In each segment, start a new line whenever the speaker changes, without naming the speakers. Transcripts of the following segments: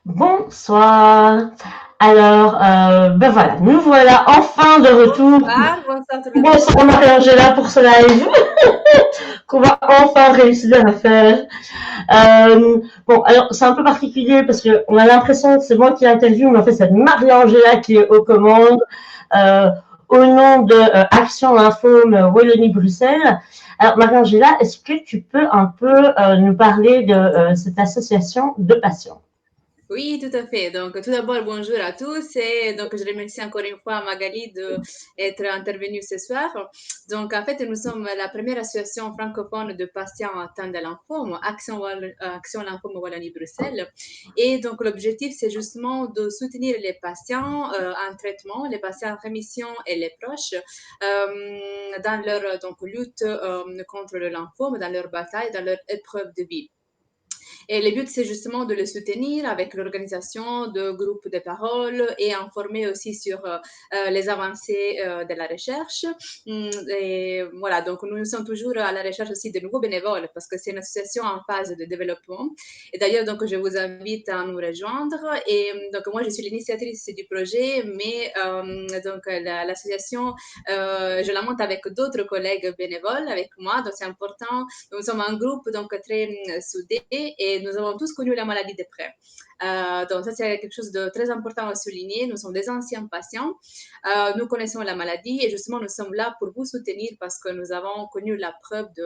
Bonsoir. Alors, ben voilà, nous voilà enfin de retour.
Bonsoir tout le
Bonsoir
monde.
Marie-Angela pour ce live qu'on va enfin réussir à faire. Bon, alors c'est un peu particulier parce qu'on a l'impression que c'est moi qui interviewe, mais en fait c'est Marie-Angela qui est aux commandes euh, au nom de Action Infome Wallonie-Bruxelles. Alors Marie-Angela, est-ce que tu peux un peu nous parler de cette association de patients?
Oui, tout à fait. Donc, tout d'abord, bonjour à tous et donc je remercie encore une fois Magali d'être intervenue ce soir. Donc, en fait, nous sommes la première association francophone de patients atteints de lymphome, Action Lymphome Wallonie-Bruxelles. Et donc, l'objectif, c'est justement de soutenir les patients en traitement, les patients en rémission et les proches dans leur donc, lutte contre le lymphome, dans leur bataille, dans leur épreuve de vie. Et le but, c'est justement de les soutenir avec l'organisation de groupes de parole et informer aussi sur les avancées de la recherche. Et voilà, donc nous sommes toujours à la recherche aussi de nouveaux bénévoles parce que c'est une association en phase de développement. Et d'ailleurs, donc je vous invite à nous rejoindre. Et donc moi, je suis l'initiatrice du projet, mais donc l'association, je la monte avec d'autres collègues bénévoles avec moi. Donc c'est important. Nous sommes un groupe donc très soudé et nous avons tous connu la maladie de près. Donc ça, c'est quelque chose de très important à souligner. Nous sommes des anciens patients. Nous connaissons la maladie et justement, nous sommes là pour vous soutenir parce que nous avons connu la preuve de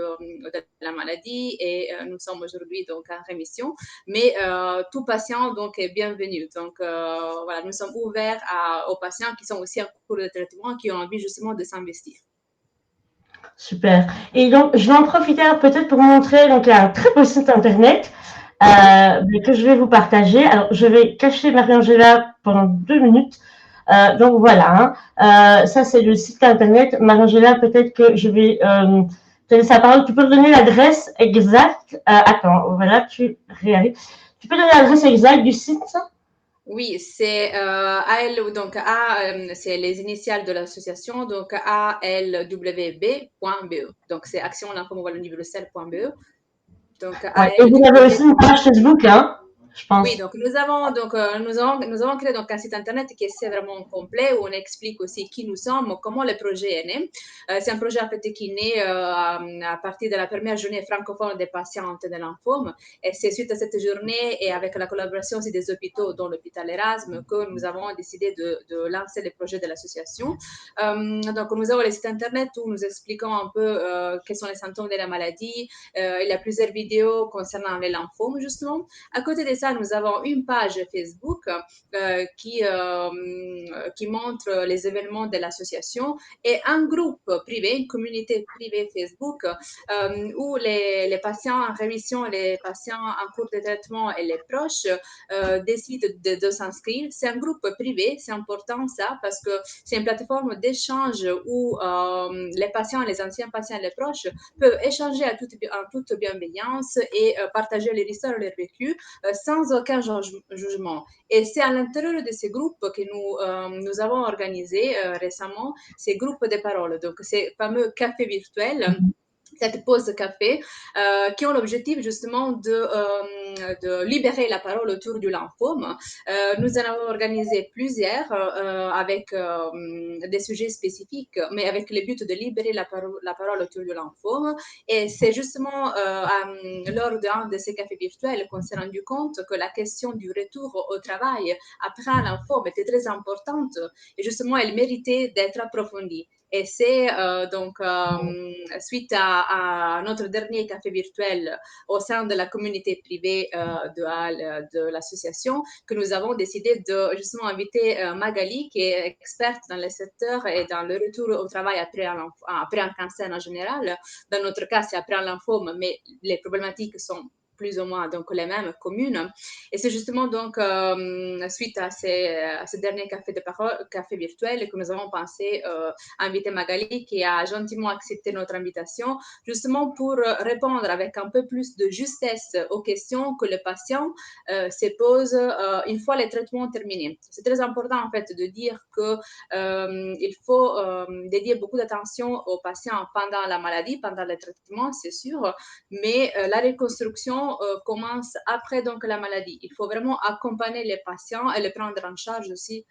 la maladie et nous sommes aujourd'hui donc en rémission. Mais tout patient donc est bienvenu. Donc voilà, nous sommes ouverts aux patients qui sont aussi en cours de traitement, qui ont envie justement de s'investir.
Super. Et donc, je vais en profiter peut-être pour montrer donc, un très beau site internet
Oui.
que je vais vous partager. Alors, je vais cacher Marie-Angela pendant 2 minutes. Donc, voilà. Ça, c'est le site internet. Marie-Angela, peut-être que je vais te laisser la parole. Tu peux me donner l'adresse exacte. Attends, voilà, tu réarrives. Tu peux donner l'adresse exacte du site?
Oui, c'est AL, donc c'est les initiales de l'association, donc alwb.be. Donc c'est Action Lymphome Wallonie-Bruxelles.be. Donc
Ouais. Et vous avez aussi une
ALWB.
page Facebook, hein, je
Oui,
pense.
donc nous avons créé donc un site internet qui est vraiment complet où on explique aussi qui nous sommes, comment le projet est né. C'est un projet en fait qui est né à partir de la première journée francophone des patientes de lymphome. Et c'est suite à cette journée et avec la collaboration aussi des hôpitaux, dont l'hôpital Erasme, que nous avons décidé de lancer le projet de l'association. Donc nous avons le site internet où nous expliquons un peu quels sont les symptômes de la maladie. Il y a plusieurs vidéos concernant les lymphomes justement. À côté de ça, nous avons une page Facebook qui montre les événements de l'association et un groupe privé, une communauté privée Facebook où les patients en rémission, les patients en cours de traitement et les proches décident de s'inscrire. C'est un groupe privé, c'est important ça parce que c'est une plateforme d'échange où les patients, les anciens patients et les proches peuvent échanger en toute bienveillance et partager les histoires et les vécus sans aucun jugement. Et c'est à l'intérieur de ces groupes que nous avons organisé récemment ces groupes de parole. Donc, ces fameux cafés virtuels cette pause café, qui ont l'objectif justement de libérer la parole autour du lymphome. Nous en avons organisé plusieurs avec des sujets spécifiques, mais avec le but de libérer la parole autour du lymphome. Et c'est justement lors d'un de ces cafés virtuels qu'on s'est rendu compte que la question du retour au travail après un lymphome était très importante et justement elle méritait d'être approfondie. Et c'est suite à notre dernier café virtuel au sein de la communauté privée de l'association que nous avons décidé de justement inviter Magali, qui est experte dans le secteur et dans le retour au travail après un cancer en général. Dans notre cas, c'est après un lymphome, mais les problématiques sont plus ou moins donc les mêmes communes. Et c'est justement donc suite à ce dernier café virtuel que nous avons pensé inviter Magali qui a gentiment accepté notre invitation justement pour répondre avec un peu plus de justesse aux questions que le patient se pose une fois les traitements terminés. C'est très important en fait de dire que il faut dédier beaucoup d'attention aux patients pendant la maladie, pendant le traitement, c'est sûr, mais la reconstruction rémission commence après donc la maladie. Il faut vraiment accompagner les patients et les prendre en charge aussi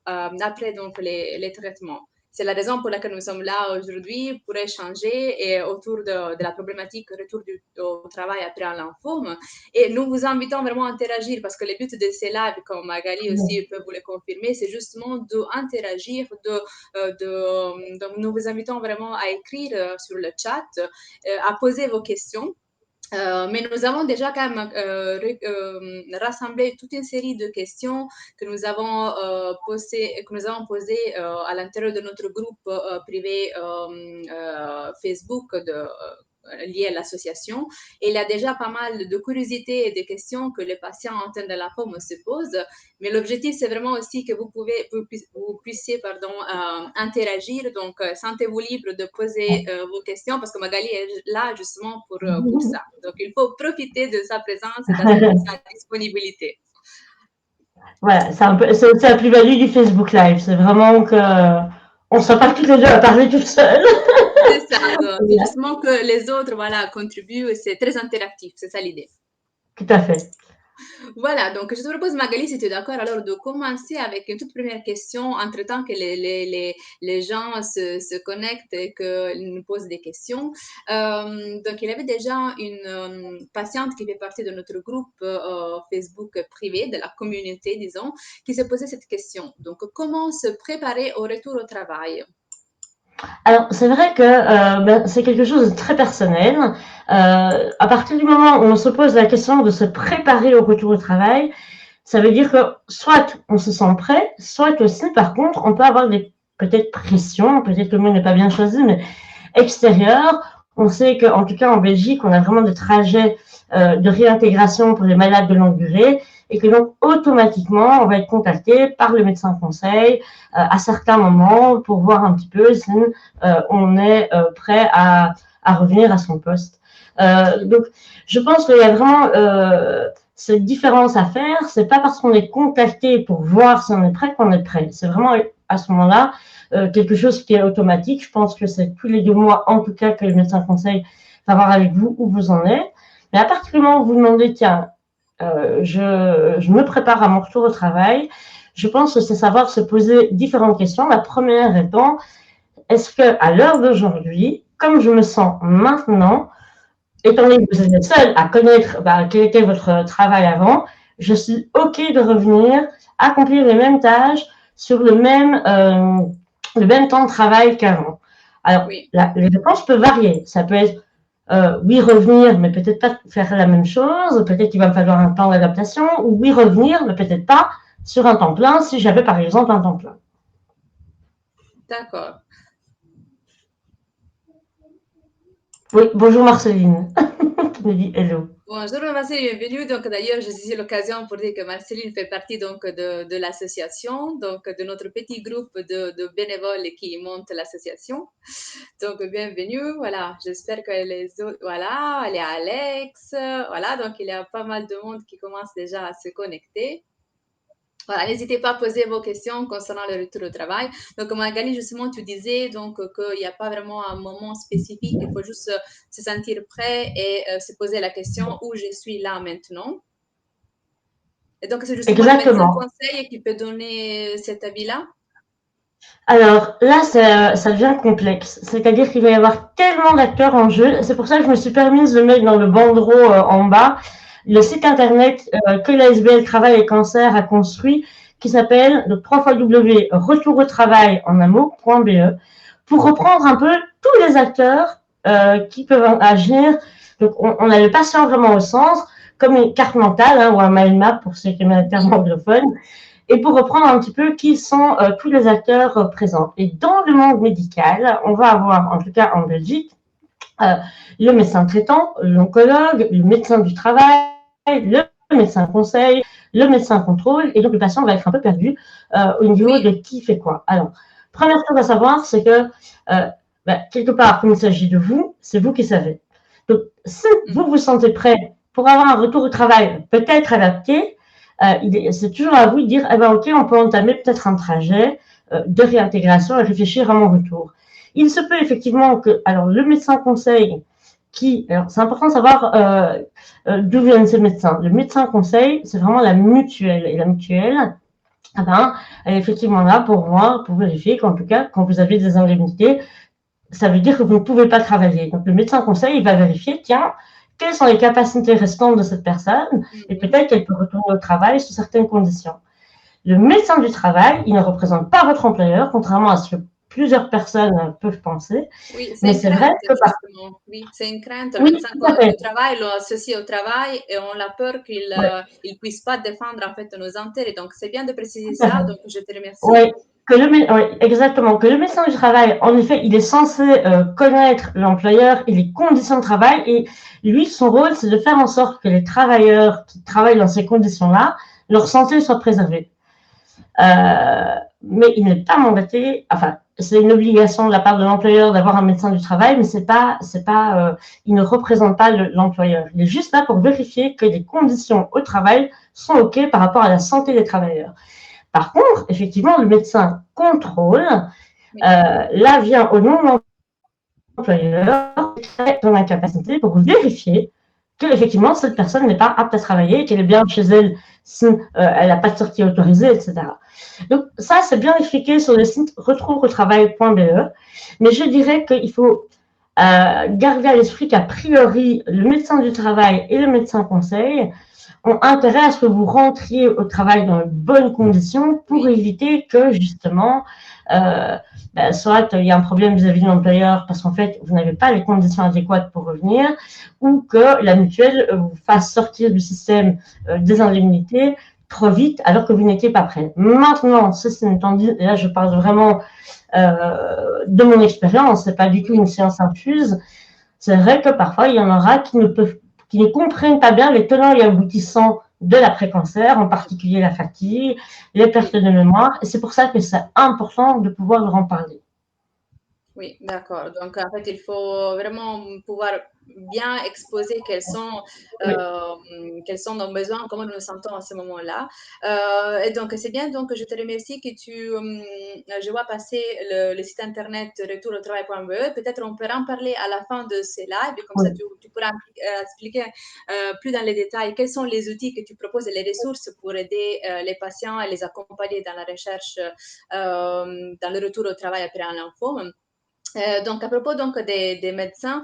après donc les traitements. C'est la raison pour laquelle nous sommes là aujourd'hui pour échanger et autour de la problématique retour au travail après un lymphome. Et nous vous invitons vraiment à interagir parce que le but de ces lives, comme Magali aussi peut vous le confirmer, c'est justement d'interagir, donc nous vous invitons vraiment à écrire sur le chat, à poser vos questions. Mais nous avons déjà quand même rassemblé toute une série de questions que nous avons posées à l'intérieur de notre groupe privé Facebook lié à l'association. Et il y a déjà pas mal de curiosités et de questions que les patients atteints de la pomme se posent. Mais l'objectif, c'est vraiment aussi que vous puissiez interagir. Donc, sentez-vous libre de poser vos questions parce que Magali est là justement pour ça. Donc, il faut profiter de sa présence et de sa disponibilité.
Voilà, c'est aussi la plus-value du Facebook Live. C'est vraiment que on ne soit pas toutes les deux à parler toutes seules.
C'est ça. C'est justement que les autres, voilà, contribuent et c'est très interactif. C'est ça l'idée.
Tout à fait.
Voilà, donc je te propose, Magali, si tu es d'accord, alors de commencer avec une toute première question, entre-temps que les gens se connectent et qu'ils nous posent des questions. Donc, il y avait déjà une patiente qui fait partie de notre groupe Facebook privé, de la communauté, disons, qui se posait cette question. Donc, comment se préparer au retour au travail?
Alors, c'est vrai que c'est quelque chose de très personnel. À partir du moment où on se pose la question de se préparer au retour au travail, ça veut dire que soit on se sent prêt, soit aussi, par contre, on peut avoir des peut-être pressions, peut-être que le mot n'est pas bien choisi, mais extérieures. On sait qu'en tout cas en Belgique, on a vraiment des trajets de réintégration pour les malades de longue durée et que donc automatiquement, on va être contacté par le médecin conseil à certains moments pour voir un petit peu si on est prêt à revenir à son poste. Donc, je pense qu'il y a vraiment cette différence à faire. C'est pas parce qu'on est contacté pour voir si on est prêt qu'on est prêt. C'est vraiment à ce moment-là quelque chose qui est automatique. Je pense que c'est tous les 2 mois, en tout cas, que le médecin conseil va voir avec vous où vous en êtes. Mais à partir du moment où vous demandez, tiens, je me prépare à mon retour au travail, je pense que c'est savoir se poser différentes questions. La première étant, est-ce que à l'heure d'aujourd'hui, comme je me sens maintenant, étant donné que vous êtes seul à connaître quel était votre travail avant, je suis OK de revenir accomplir les mêmes tâches sur le même temps de travail qu'avant. Alors,
Oui.
les réponses peuvent varier. Ça peut être oui, revenir, mais peut-être pas faire la même chose. Peut-être qu'il va me falloir un temps d'adaptation. Ou oui, revenir, mais peut-être pas sur un temps plein si j'avais par exemple un temps plein.
D'accord.
Oui, bonjour Marceline, qui me dit hello.
Bonjour Marceline, bienvenue. Donc d'ailleurs, je saisis l'occasion pour dire que Marceline fait partie donc de l'association, donc de notre petit groupe de bénévoles qui montent l'association. Donc bienvenue. Voilà, j'espère que les autres, voilà, il y a Alex, voilà, donc il y a pas mal de monde qui commence déjà à se connecter. Voilà, n'hésitez pas à poser vos questions concernant le retour au travail. Donc, Magali, justement, tu disais donc qu'il n'y a pas vraiment un moment spécifique, il faut juste se sentir prêt et se poser la question où je suis là maintenant. Et donc, c'est justement le médecin conseil qui peut donner cet avis-là.
Alors là, ça devient complexe. C'est-à-dire qu'il va y avoir tellement d'acteurs en jeu. C'est pour ça que je me suis permise de mettre dans le bandeau en bas le site internet que l'ASBL Travail et Cancer a construit, qui s'appelle le www.retourotravail en un mot.be, pour reprendre un peu tous les acteurs qui peuvent agir. Donc, on a le patient vraiment au centre, comme une carte mentale ou un mind map pour ceux qui aiment les termes anglophones. Et pour reprendre un petit peu qui sont tous les acteurs présents. Et dans le monde médical, on va avoir, en tout cas en Belgique, le médecin traitant, l'oncologue, le médecin du travail, le médecin conseil, le médecin contrôle, et donc le patient va être un peu perdu au niveau de qui fait quoi. Alors, première chose à savoir, c'est que quelque part, comme il s'agit de vous, c'est vous qui savez. Donc, si vous vous sentez prêt pour avoir un retour au travail peut-être adapté, c'est toujours à vous de dire, ok, on peut entamer peut-être un trajet de réintégration et réfléchir à mon retour. Il se peut effectivement que, alors le médecin conseil Alors, c'est important de savoir d'où viennent ces médecins. Le médecin conseil, c'est vraiment la mutuelle. Et la mutuelle, ah ben, elle est effectivement là pour voir, pour vérifier qu'en tout cas, quand vous avez des indemnités, ça veut dire que vous ne pouvez pas travailler. Donc, le médecin conseil, il va vérifier, tiens, quelles sont les capacités restantes de cette personne et peut-être qu'elle peut retourner au travail sous certaines conditions. Le médecin du travail, il ne représente pas votre employeur, contrairement à ce que plusieurs personnes peuvent penser.
Oui, c'est
Mais
une
c'est vrai
crainte,
que
justement. Oui, c'est une crainte. Le
oui,
médecin
tout à fait.
du travail, l'on associe au travail et on a peur qu'il
Ouais,
il puisse pas défendre en fait nos intérêts. Donc, c'est bien de préciser
tout à
ça.
fait.
Donc, je te remercie.
Oui, exactement. Que le médecin du travail, en effet, il est censé connaître l'employeur et les conditions de travail. Et lui, son rôle, c'est de faire en sorte que les travailleurs qui travaillent dans ces conditions-là, leur santé soit préservée. Mais il n'est pas mandaté. Enfin, c'est une obligation de la part de l'employeur d'avoir un médecin du travail, mais il ne représente pas l'employeur. Il est juste là pour vérifier que les conditions au travail sont OK par rapport à la santé des travailleurs. Par contre, effectivement, le médecin contrôle.
Oui,
Là vient au nom de l'employeur ton incapacité pour vérifier que effectivement cette personne n'est pas apte à travailler et qu'elle est bien chez elle si elle n'a pas de sortie autorisée, etc. Donc ça, c'est bien expliqué sur le site retrouveautravail.be. Mais je dirais qu'il faut garder à l'esprit qu'a priori, le médecin du travail et le médecin conseil ont intérêt à ce que vous rentriez au travail dans de bonnes conditions pour
oui,
éviter que justement, soit il y a un problème vis-à-vis de l'employeur parce qu'en fait, vous n'avez pas les conditions adéquates pour revenir, ou que la mutuelle vous fasse sortir du système des indemnités trop vite alors que vous n'étiez pas prêt. Maintenant, ceci étant dit, et là je parle vraiment de mon expérience, c'est pas du tout
oui.
une science infuse. C'est vrai que parfois il y en aura qui ne comprennent pas bien les tenants et aboutissants de l'après-cancer, en particulier la fatigue, les pertes
Oui.
de mémoire, et c'est pour ça que c'est important de pouvoir leur en parler.
Oui, d'accord. Donc, en fait, il faut vraiment pouvoir bien exposer
Oui.
quels sont nos besoins, comment nous nous sentons à ce moment-là. Et donc, c'est bien. Donc, je te remercie que je vois passer le site internet retourotravail.be. Peut-être on peut en parler à la fin de ce live, et comme ça,
Oui.
tu pourras expliquer plus dans les détails quels sont les outils que tu proposes et les ressources pour aider les patients et les accompagner dans la recherche, dans le retour au travail après un lymphome. Donc, à propos donc des médecins,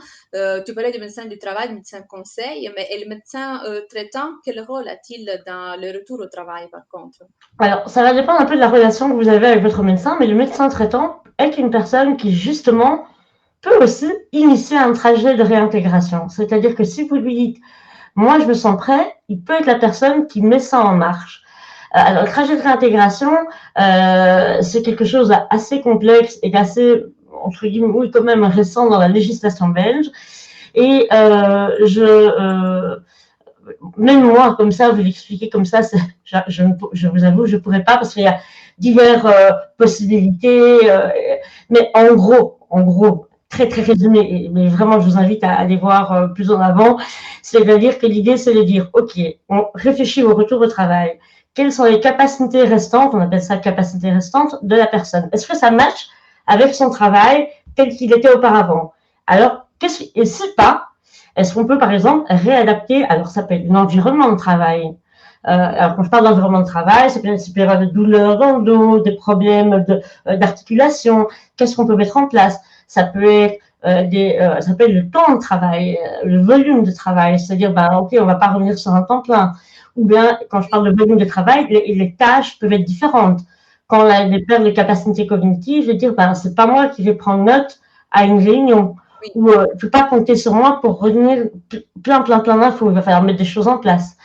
tu parlais du médecin du travail, du médecin conseil, mais et le médecin traitant, quel rôle a-t-il dans le retour au travail par contre?
Alors, ça va dépendre un peu de la relation que vous avez avec votre médecin, mais le médecin traitant est une personne qui, justement, peut aussi initier un trajet de réintégration. C'est-à-dire que si vous lui dites, moi, je me sens prêt, il peut être la personne qui met ça en marche. Alors, le trajet de réintégration, c'est quelque chose d'assez complexe et d'assez, entre guillemets, oui, quand même récent dans la législation belge. Et même moi, comme ça, vous l'expliquer comme ça, je vous avoue, je ne pourrais pas parce qu'il y a diverses possibilités. Mais en gros, très très résumé, mais vraiment, je vous invite à aller voir plus en avant. C'est-à-dire que l'idée, c'est de dire, OK, on réfléchit au retour au travail. Quelles sont les capacités restantes, on appelle ça capacités restantes, de la personne? Est-ce que ça match avec son travail tel qu'il était auparavant? Alors, et si pas, est-ce qu'on peut, par exemple, réadapter, alors ça peut être l'environnement de travail. Alors, quand je parle d'environnement de travail, ça peut y avoir des douleurs dans le dos, des problèmes d'articulation. Qu'est-ce qu'on peut mettre en place? Ça peut être ça peut être le temps de travail, le volume de travail, c'est-à-dire, ben, ok, on va pas revenir sur un temps plein. Ou bien, quand je parle de volume de travail, les tâches peuvent être différentes. Quand on a des pertes de capacité cognitive, je veux dire, ben, c'est pas moi qui vais prendre note à une réunion.
Oui,
Ou tu peux pas compter sur moi pour retenir plein d'infos. Il va falloir mettre des choses en place.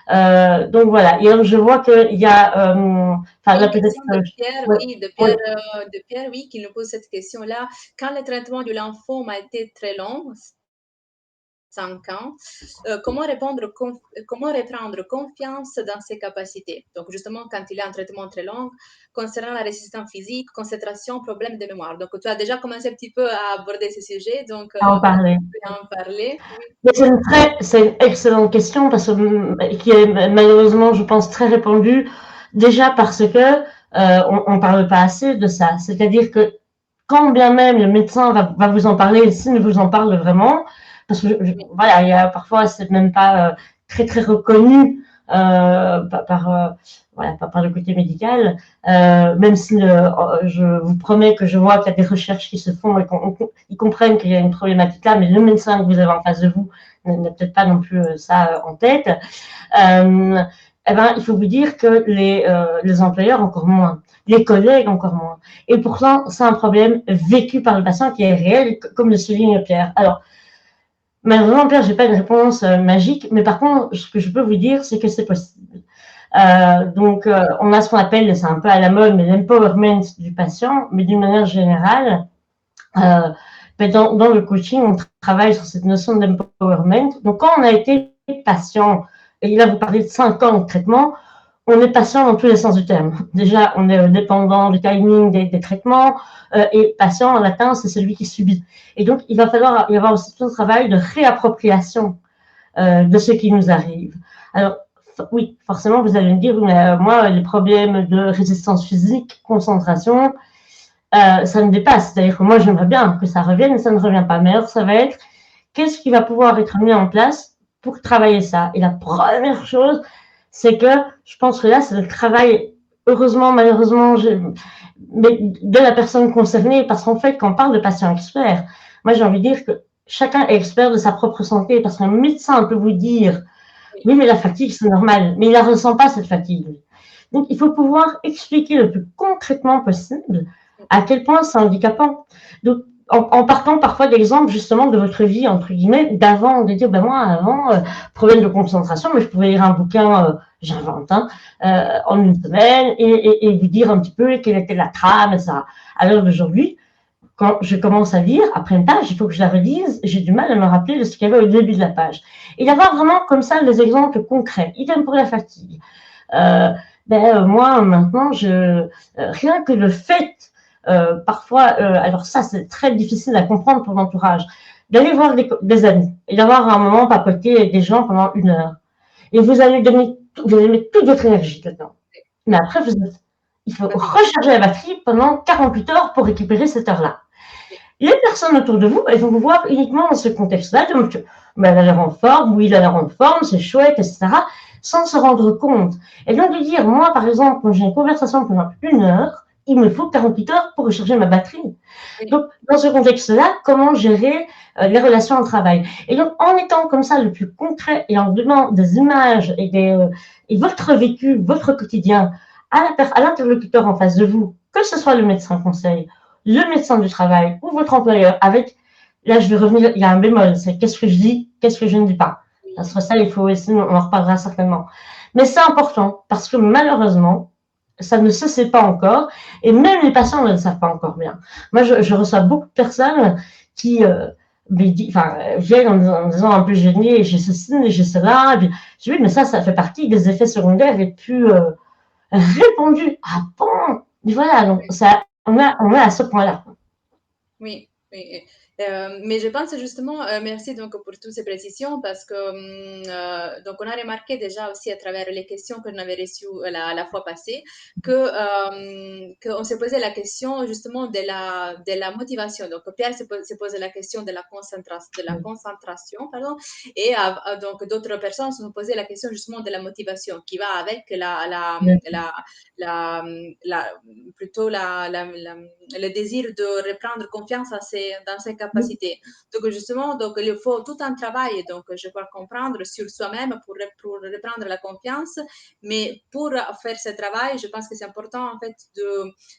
Donc voilà. Et alors, je vois qu'il y a, enfin
oui,
là
une
peut-être,
question de Pierre,
ouais,
oui,
ouais.
De Pierre, oui, qui nous pose cette question-là. Quand le traitement du lymphome a été très long, 5 ans, comment reprendre confiance dans ses capacités? Donc, justement, quand il y a un traitement très long, concernant la résistance physique, concentration, problème de mémoire. Donc, tu as déjà commencé un petit peu à aborder ce sujet, donc
À en
peut-être
parler.
tu peux en parler. Oui,
Mais c'est une excellente question parce que qui est malheureusement, je pense, très répandue. Déjà parce que on parle pas assez de ça. C'est-à-dire que quand bien même le médecin va vous en parler, s'il ne vous en parle vraiment, parce que voilà, il y a parfois c'est même pas très très reconnu voilà, par le côté médical, même si je vous promets que je vois qu'il y a des recherches qui se font et qu'ils comprennent qu'il y a une problématique là, mais le médecin que vous avez en face de vous n'a peut-être pas non plus ça en tête. Eh ben, il faut vous dire que les employeurs encore moins, les collègues encore moins. Et pourtant, c'est un problème vécu par le patient qui est réel, comme le souligne Pierre. Alors, malheureusement, Pierre, j'ai pas de réponse magique, mais par contre, ce que je peux vous dire, c'est que c'est possible. Donc, on a ce qu'on appelle, c'est un peu à la mode, mais l'empowerment du patient, mais d'une manière générale, dans le coaching, on travaille sur cette notion d'empowerment. Donc, quand on a été patient, et là, vous parlez de 5 ans de traitement, on est patient dans tous les sens du terme. Déjà, on est dépendant du timing des traitements, et patient, en latin, c'est celui qui subit. Et donc, il va falloir y avoir aussi tout un travail de réappropriation de ce qui nous arrive. Alors, oui, forcément, vous allez me dire, mais moi, les problèmes de résistance physique, concentration, ça me dépasse. C'est-à-dire que moi, j'aimerais bien que ça revienne, mais ça ne revient pas. Mais alors, ça va être, qu'est-ce qui va pouvoir être mis en place pour travailler ça? Et la première chose, c'est que je pense que là, c'est le travail, heureusement, malheureusement, mais de la personne concernée, parce qu'en fait, quand on parle de patient expert, moi, j'ai envie de dire que chacun est expert de sa propre santé, parce qu'un médecin peut vous dire, oui, mais la fatigue, c'est normal, mais il ne la ressent pas, cette fatigue. Donc, il faut pouvoir expliquer le plus concrètement possible à quel point c'est handicapant. Donc, en partant parfois d'exemples justement de votre vie, entre guillemets, d'avant, de dire, ben moi, avant, problème de concentration, mais je pouvais lire un bouquin, j'invente, hein, en une semaine, et vous dire un petit peu quelle était la trame, ça. À l'heure d'aujourd'hui, quand je commence à lire, après une page, il faut que je la relise, j'ai du mal à me rappeler de ce qu'il y avait au début de la page. Et d'avoir vraiment comme ça des exemples concrets. Idem pour la fatigue. Moi, maintenant, rien que le fait, parfois, alors ça, c'est très difficile à comprendre pour l'entourage, d'aller voir des amis et d'avoir un moment papoter avec des gens pendant 1 heure. Et vous allez mettre toute votre énergie dedans. Mais après, il faut recharger la batterie pendant 48 heures pour récupérer cette heure-là. Les personnes autour de vous, elles vont vous voir uniquement dans ce contexte-là. Donc, elle a l'air en forme, oui, il a l'air en forme, c'est chouette, etc. Sans se rendre compte. Et donc, de dire, moi, par exemple, quand j'ai une conversation pendant 1 heure, il me faut 48 heures pour recharger ma batterie. Donc, dans ce contexte-là, comment gérer les relations au travail? Et donc, en étant comme ça le plus concret et en donnant des images et votre vécu, votre quotidien à l'interlocuteur en face de vous, que ce soit le médecin conseil, le médecin du travail ou votre employeur, là je vais revenir, il y a un bémol, c'est qu'est-ce que je dis, qu'est-ce que je ne dis pas. Ça, il faut essayer, on en reparlera certainement. Mais c'est important parce que malheureusement, ça ne se sait pas encore et même les patients ne le savent pas encore bien. Moi, je reçois beaucoup de personnes qui viennent en disant un peu gêné, j'ai ceci, j'ai cela. Et puis, je dis, oui, mais ça fait partie des effets secondaires les plus répandus. Ah bon? Et voilà, donc on est à ce point-là.
Oui, oui. Mais je pense justement, merci donc pour toutes ces précisions parce que donc on a remarqué déjà aussi à travers les questions qu'on avait reçues la fois passée qu'on s'est posé la question justement de la motivation. Donc Pierre s'est posé la question de la concentration, pardon, et donc d'autres personnes se sont posé la question justement de la motivation qui va avec la, la, plutôt le désir de reprendre confiance dans ses capacités. Donc justement, donc il faut tout un travail, donc je crois comprendre sur soi-même pour reprendre la confiance, mais pour faire ce travail, je pense que c'est important en fait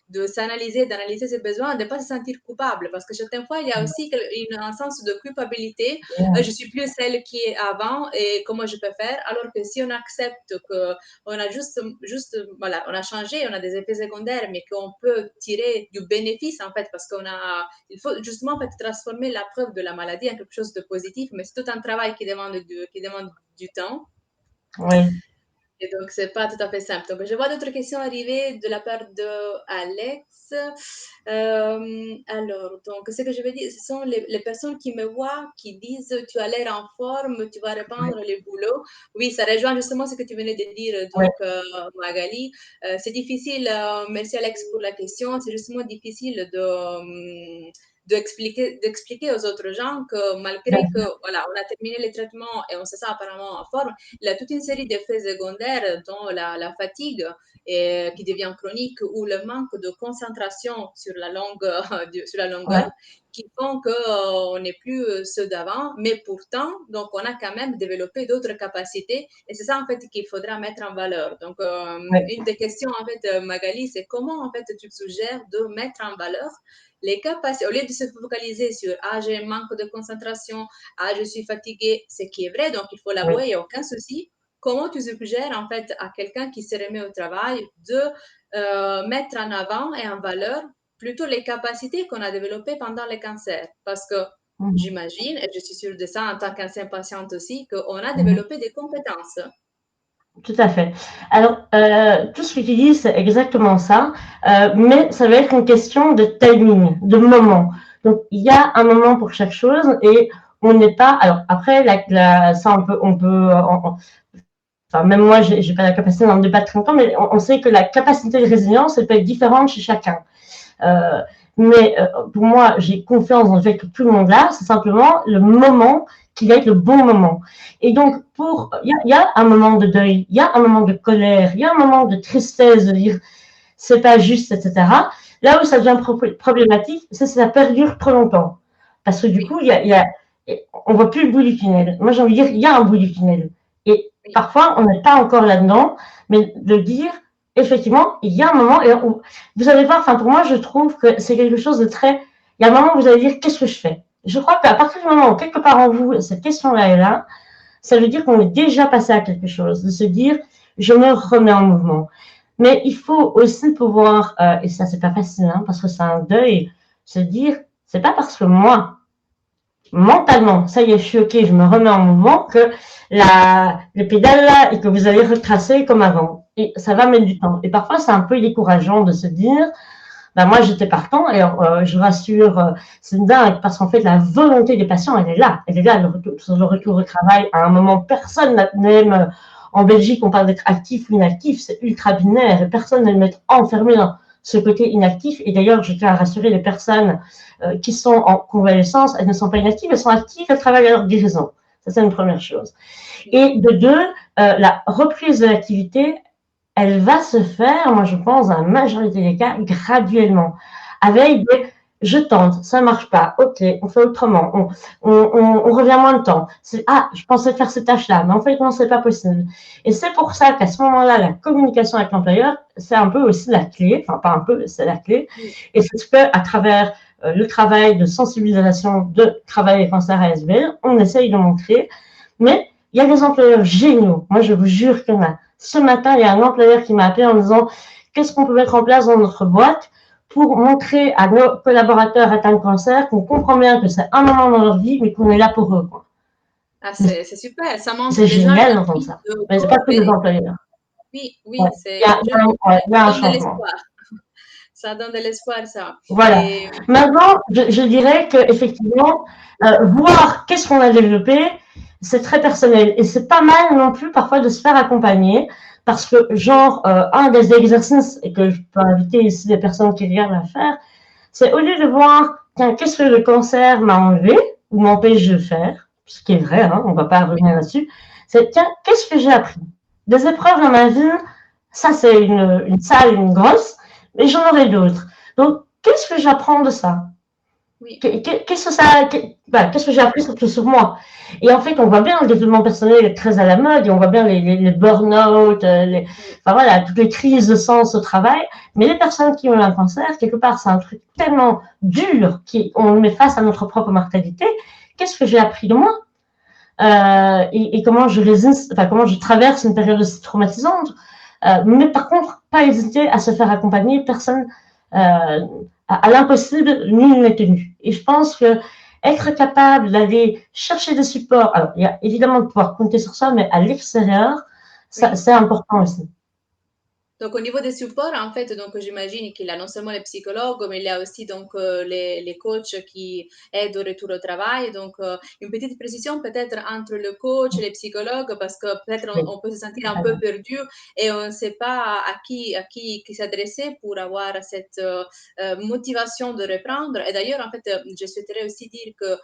de s'analyser, d'analyser ses besoins, de ne pas se sentir coupable, parce que certaines fois, il y a aussi un sens de culpabilité. Je suis plus celle qui est avant et comment je peux faire, alors que si on accepte que on a juste voilà, on a changé, on a des effets secondaires, mais qu'on peut tirer du bénéfice en fait, parce il faut justement en fait transformer la preuve de la maladie en quelque chose de positif, mais c'est tout un travail qui demande du temps.
Oui.
Et donc, c'est pas tout à fait simple. Donc, je vois d'autres questions arriver de la part de Alex. Alors, donc, ce que je veux dire, ce sont les personnes qui me voient, qui disent, tu as l'air en forme, tu vas reprendre le boulot. Oui, ça rejoint justement ce que tu venais de dire, donc, Magali. C'est difficile, merci Alex pour la question, c'est justement difficile d'expliquer aux autres gens que malgré que, voilà, on a terminé les traitements et on se sent apparemment en forme, il y a toute une série d'effets secondaires, dont la fatigue qui devient chronique ou le manque de concentration sur la longueur qui font qu'on n'est plus ceux d'avant, mais pourtant, donc on a quand même développé d'autres capacités et c'est ça en fait qu'il faudra mettre en valeur. Donc, une des questions en fait, Magali, c'est comment en fait tu suggères de mettre en valeur les capacités, au lieu de se focaliser sur ah j'ai un manque de concentration, ah je suis fatiguée, ce qui est vrai, donc il faut l'avouer, il n'y a aucun souci. Comment tu suggères en fait à quelqu'un qui se remet au travail de mettre en avant et en valeur plutôt les capacités qu'on a développées pendant le cancer? Parce que j'imagine, et je suis sûre de ça en tant qu'ancienne patiente aussi, qu'on a développé des compétences.
Tout à fait. Alors, tout ce que tu dis, c'est exactement ça, mais ça va être une question de timing, de moment. Donc, il y a un moment pour chaque chose et on n'est pas. Alors, après, ça, enfin, même moi, j'ai pas la capacité d'en débattre longtemps, mais on sait que la capacité de résilience, elle peut être différente chez chacun. Mais pour moi, j'ai confiance dans le fait que tout le monde l'a, c'est simplement le moment qui va être le bon moment. Et donc, il y a un moment de deuil, il y a un moment de colère, il y a un moment de tristesse, de dire c'est pas juste, etc. Là où ça devient problématique, c'est si ça perdure trop longtemps. Parce que du coup, on voit plus le bout du tunnel. Moi, j'ai envie de dire, il y a un bout du tunnel. Et parfois, on n'est pas encore là-dedans, mais de dire, effectivement, il y a un moment, et vous allez voir, enfin, pour moi, je trouve que c'est quelque chose de très, il y a un moment où vous allez dire, qu'est-ce que je fais? Je crois qu'à partir du moment où, quelque part en vous, cette question-là est là, ça veut dire qu'on est déjà passé à quelque chose, de se dire, je me remets en mouvement. Mais il faut aussi pouvoir, et ça, c'est pas facile, hein, parce que c'est un deuil, se dire, c'est pas parce que moi, mentalement, ça y est, je suis OK, je me remets en mouvement, que le pédale là, et que vous allez retracer comme avant. Et ça va mettre du temps. Et parfois, c'est un peu décourageant de se dire, ben moi, j'étais partant, et je rassure, c'est dingue, parce qu'en fait, la volonté des patients, elle est là. Elle est là, le retour au travail. À un moment, personne n'aime, en Belgique, on parle d'être actif ou inactif, c'est ultra binaire, et personne n'aime être enfermé dans ce côté inactif. Et d'ailleurs, je tiens à rassurer les personnes qui sont en convalescence, elles ne sont pas inactives, elles sont actives, elles travaillent à leur guérison. Ça, c'est une première chose. Et de deux, la reprise de l'activité, elle va se faire, moi je pense, dans la majorité des cas, graduellement, avec des je tente, ça ne marche pas, ok, on fait autrement, on revient moins de temps. Ah, je pensais faire cette tâche-là, mais en fait, non, c'est pas possible. Et c'est pour ça qu'à ce moment-là, la communication avec l'employeur, c'est un peu aussi la clé, enfin pas un peu, c'est la clé. Et c'est ce qu'à travers le travail de sensibilisation de travail et cancer ASBL, on essaye de montrer. Mais il y a des employeurs géniaux, moi je vous jure qu'il y en a. Ce matin, il y a un employeur qui m'a appelé en disant qu'est-ce qu'on peut mettre en place dans notre boîte pour montrer à nos collaborateurs atteints de cancer qu'on comprend bien que c'est un moment dans leur vie, mais qu'on est là pour eux. Quoi.
Ah, c'est super, ça montre
c'est
déjà
génial d'entendre ça. Mais c'est pas que des employeurs.
Oui,
Il y a un changement.
Ça donne de l'espoir, ça.
Voilà. Maintenant, je dirais qu'effectivement, voir qu'est-ce qu'on a développé, c'est très personnel. Et c'est pas mal non plus parfois de se faire accompagner. Parce que, genre, un des exercices, et que je peux inviter ici des personnes qui regardent à faire, c'est au lieu de voir, tiens, qu'est-ce que le cancer m'a enlevé ou m'empêche de faire, ce qui est vrai, hein, on ne va pas revenir là-dessus, c'est, tiens, qu'est-ce que j'ai appris? Des épreuves dans ma vie, ça c'est une salle, une grosse, mais j'en aurai d'autres. Donc, qu'est-ce que j'apprends de ça? Qu'est-ce que j'ai appris surtout sur moi? Et en fait, on voit bien le développement personnel est très à la mode et on voit bien les burn-out, enfin voilà, toutes les crises de sens au travail. Mais les personnes qui ont un cancer, quelque part, c'est un truc tellement dur qu'on met face à notre propre mortalité. Qu'est-ce que j'ai appris de moi? Et comment je résiste, enfin comment je traverse une période aussi traumatisante. Mais par contre, pas hésiter à se faire accompagner. Personne à l'impossible, nul n'est tenu. Et je pense que être capable d'aller chercher des supports, alors il y a évidemment de pouvoir compter sur ça, mais à l'extérieur, c'est important aussi.
Donc, au niveau des supports, en fait, donc, j'imagine qu'il y a non seulement les psychologues, mais il y a aussi donc, les coachs qui aident au retour au travail. Donc, une petite précision peut-être entre le coach et les psychologues, parce que peut-être
Oui,
on peut se sentir un peu perdu et on ne sait pas qui s'adresser pour avoir cette motivation de reprendre. Et d'ailleurs, en fait, je souhaiterais aussi dire que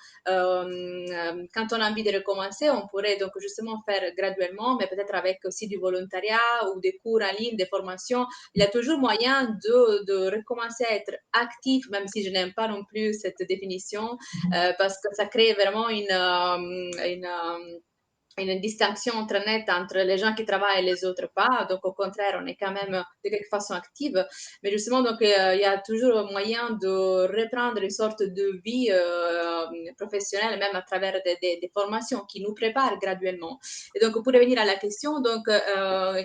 quand on a envie de recommencer, on pourrait donc justement faire graduellement, mais peut-être avec aussi du volontariat ou des cours en ligne, des formations. Il y a toujours moyen de recommencer à être actif, même si je n'aime pas non plus cette définition, parce que ça crée vraiment une distinction très nette entre les gens qui travaillent et les autres pas. Donc, au contraire, on est quand même de quelque façon active. Mais justement, donc, il y a toujours moyen de reprendre une sorte de vie professionnelle, même à travers des formations qui nous préparent graduellement. Et donc, pour revenir à la question, donc,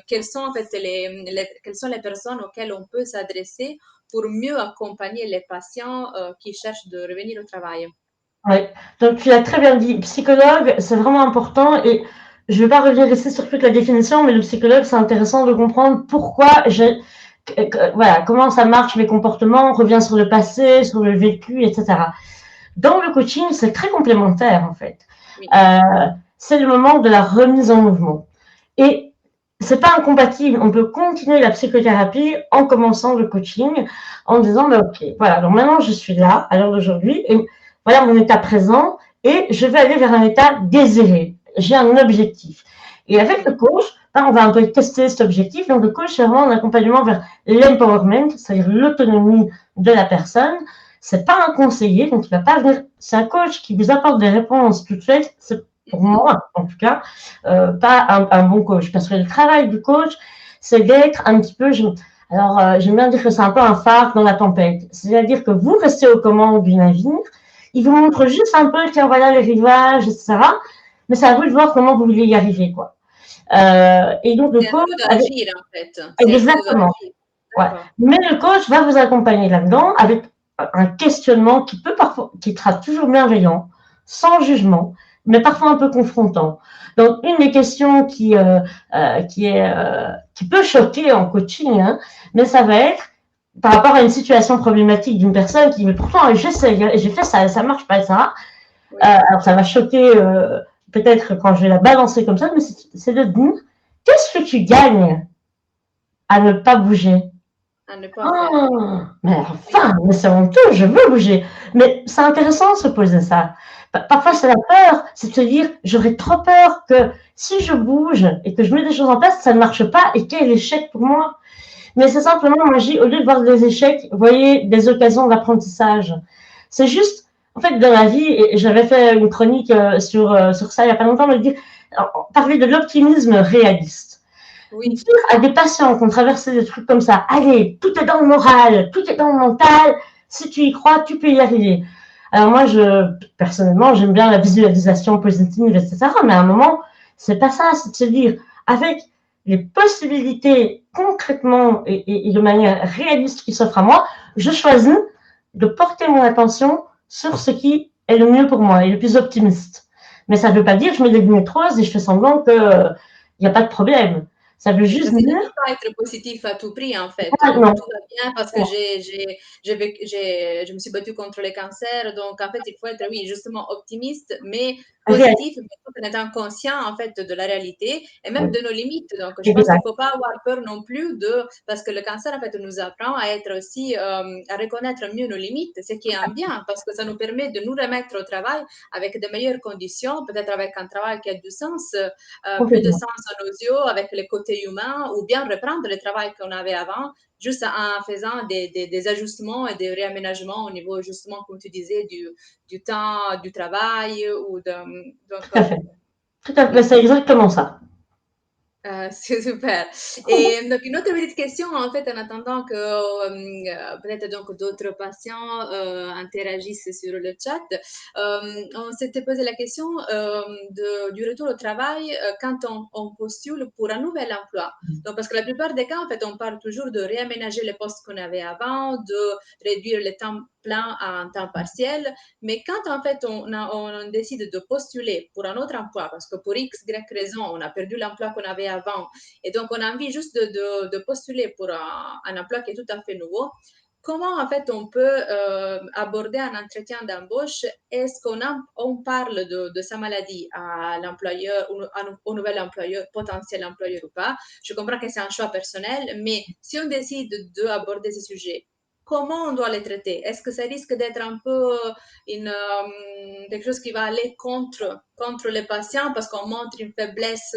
quelles sont en fait quelles sont les personnes auxquelles on peut s'adresser pour mieux accompagner les patients qui cherchent de revenir au travail?
oui. Donc tu l'as très bien dit, psychologue, c'est vraiment important et je ne vais pas revenir ici sur toute la définition, mais le psychologue, c'est intéressant de comprendre pourquoi voilà, comment ça marche, mes comportements, on revient sur le passé, sur le vécu, etc. Dans le coaching, c'est très complémentaire en fait.
Oui.
C'est le moment de la remise en mouvement. Et c'est pas incompatible. On peut continuer la psychothérapie en commençant le coaching, en disant, bah, ok, voilà, donc maintenant je suis là, à l'heure d'aujourd'hui, et voilà mon état présent, et je vais aller vers un état désiré. J'ai un objectif. Et avec le coach, on va un peu tester cet objectif. Donc le coach, c'est vraiment un accompagnement vers l'empowerment, c'est-à-dire l'autonomie de la personne. C'est pas un conseiller, donc il va pas venir. C'est un coach qui vous apporte des réponses toutes faites. C'est pour moi, en tout cas, pas un bon coach. Parce que le travail du coach, c'est d'être un petit peu. J'aime bien dire que c'est un peu un phare dans la tempête. C'est-à-dire que vous restez aux commandes du navire. Il vous montre juste un peu, tiens, voilà les rivages, etc. Mais c'est à vous de voir comment vous voulez y arriver, quoi. Et donc le
C'est à
coach,
nous d'agir, en fait. C'est à nous
exactement.
d'agir.
Ouais.
D'accord.
Mais le coach va vous accompagner là-dedans avec un questionnement qui peut parfois, qui sera toujours bienveillant, sans jugement, mais parfois un peu confrontant. Donc, une des questions qui peut choquer en coaching, hein, mais ça va être par rapport à une situation problématique d'une personne qui, mais pourtant, j'essaie, j'ai fait ça, ça marche pas, ça.
Oui,
Alors, ça va choquer peut-être quand je vais la balancer comme ça, mais c'est de dire, qu'est-ce que tu gagnes à ne pas bouger?
à ne pas faire.
Oh, mais
Oui,
enfin, mais c'est honteux, je veux bouger. Mais c'est intéressant de se poser ça. Parfois,
oui,
c'est la peur, c'est de se dire, j'aurais trop peur que si je bouge et que je mets des choses en place, ça ne marche pas et quel échec pour moi. Mais c'est
oui.
simplement, moi, au lieu de voir des échecs, voyez des occasions d'apprentissage. C'est juste, en fait, dans la vie, et j'avais fait une chronique sur ça il n'y a pas longtemps, parler de l'optimisme réaliste.
Oui,
Dire à des patients qui ont traversé des trucs comme ça, allez, tout est dans le moral, tout est dans le mental, si tu y crois, tu peux y arriver. Alors moi, personnellement, j'aime bien la visualisation positive, etc. Mais à un moment, c'est pas ça, c'est de se dire, avec les possibilités concrètement et de manière réaliste qui s'offrent à moi, je choisis de porter mon attention sur ce qui est le mieux pour moi et le plus optimiste. Mais ça ne veut pas dire que je mets des lunettes roses et je fais semblant qu'il n'y a pas de problème. Ça veut
oui,
juste
parce qu'il ne
dire,
faut pas être positif à tout prix, en fait.
ah,
Donc,
non,
tout va bien parce que je me suis battue contre le cancer. Donc, en fait, il faut être, oui, justement optimiste, mais positif,
réaliste.
mais tout en étant conscient, en fait, de la réalité et même
Oui,
de nos limites. Donc, je pense qu'il ne
exact.
faut pas avoir peur non plus parce que le cancer, en fait, nous apprend à être aussi, à reconnaître mieux nos limites, ce qui est un bien, parce que ça nous permet de nous remettre au travail avec de meilleures conditions, peut-être avec un travail qui a du sens, plus de
Complètement.
sens à nos yeux avec les côtés humains ou bien reprendre le travail qu'on avait avant juste en faisant des ajustements et des réaménagements au niveau justement, comme tu disais, du temps du travail ou de, donc,
Tout à fait. Tout à fait.
oui.
C'est exactement ça.
C'est super. Et donc une autre petite question, en fait, en attendant que peut-être donc d'autres patients interagissent sur le chat, on s'était posé la question du retour au travail quand on postule pour un nouvel emploi. Donc, parce que la plupart des cas, en fait, on parle toujours de réaménager les postes qu'on avait avant, de réduire le temps plein à un temps partiel. Mais quand en fait on décide de postuler pour un autre emploi, parce que pour X, Y raison, on a perdu l'emploi qu'on avait avant, et donc on a envie juste de postuler pour un emploi qui est tout à fait nouveau, comment en fait on peut aborder un entretien d'embauche? Est-ce on parle de sa maladie à l'employeur ou au nouvel employeur, potentiel employeur ou pas? Je comprends que c'est un choix personnel, mais si on décide d'aborder ce sujet, comment on doit les traiter? Est-ce que ça risque d'être un peu quelque chose qui va aller contre les patients parce qu'on montre une faiblesse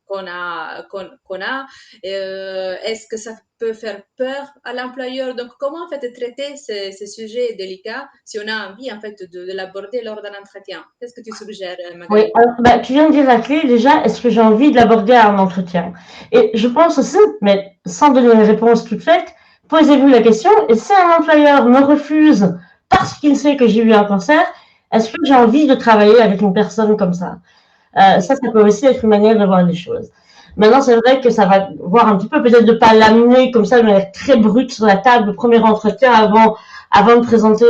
qu'on a? Est-ce que ça peut faire peur à l'employeur? Donc, comment en fait traiter ces sujets délicats si on a envie en fait de l'aborder lors d'un entretien? Qu'est-ce que tu suggères,
Oui,
Magali?
alors, tu viens de dire la clé déjà, est-ce que j'ai envie de l'aborder à un entretien? Et je pense aussi, mais sans donner une réponse toute faite, posez-vous la question, et si un employeur me refuse parce qu'il sait que j'ai eu un cancer, est-ce que j'ai envie de travailler avec une personne comme ça? Ça peut aussi être une manière de voir les choses. Maintenant, c'est vrai que ça va voir un petit peu, peut-être de ne pas l'amener comme ça de manière très brute sur la table, le premier entretien avant de présenter